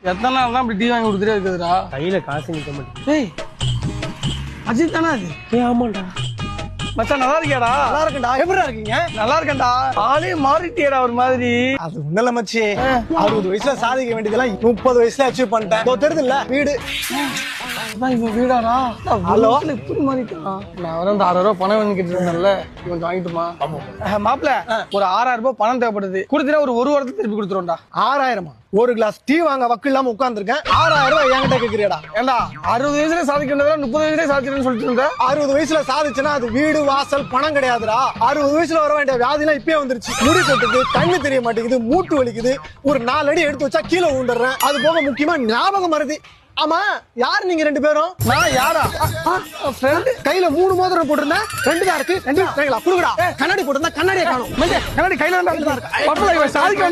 எத்தனை நாள் தான் இப்படி டீ வாங்கி கொடுத்துட்டே இருக்குதுடா. கையில காசு நிக்க மாட்டேங்குது. ஏய் அஜித் தானே அது? ஆமாண்டா. மச்சான் நல்லா இருக்கியாடா? நல்லா இருக்கேன்டா. எப்படிடா இருக்கீங்க? நல்லா இருக்கேன்டா. ஆளே மாறிட்டியடா ஒரு மாதிரி. அது ஒண்ணுல மச்சி, 60 வயசுல சாதிக்க வேண்டியதெல்லாம் 30 வயசுல அச்சீவ் பண்ணிட்டேன். தெரியுது இல்ல வீடு. அதான் இவன் வீடாடா. ஹலோ இப்படி மாறிட்டான். நான் வர அந்த 6000 ரூபாய் பணம் வாங்கிட்டு இருந்தேன்ல, இவன் வாங்கிட்டுமா? மாப்பிள்ள ஒரு 6000 ரூபாய் பணம் தேவைப்படுது. கொடுத்தீங்கன்னா ஒரு வாரத்துக்கு திருப்பி கொடுத்துருவோம்டா. 6000? ஒரு கிளாஸ் டீ வாங்க வக்கு இல்லாம உட்கார்ந்துருக்கேன். 6000 ரூபாய் என்கிட்ட கேக்குறியடா? ஏண்டா 60 வயசுல சாதிக்கிறதா 30 வயசுல சாதிக்கிறேன்னு சொல்லிட்டு இருந்த? 60 வயசுல சாதிச்சுன்னா அது வீடு வாசல் பணம் கிடையாதுடா. 60 வயசுல வர வேண்டிய வியாதி எல்லாம் இப்பயே வந்துருச்சு. முடி கொட்டுது, கண்ணு தெரிய மாட்டேங்குது, மூட்டு வலிக்குது, ஒரு 4 அடி எடுத்து வச்சா கீழே ஊண்டுறேன். அது போக முக்கியமா ஞாபகம் மறதி. ஆமா, யார் நீங்க 2 பேரும்? நான் யாரா? கையில 3 மோதிரம் போட்டிருந்தேன். 2 தான் இருக்கு. 2 குடுக்குடா. கண்ணாடி போட்டிருந்தா கண்ணாடியை காணும். கண்ணாடி கையில சாதிக்க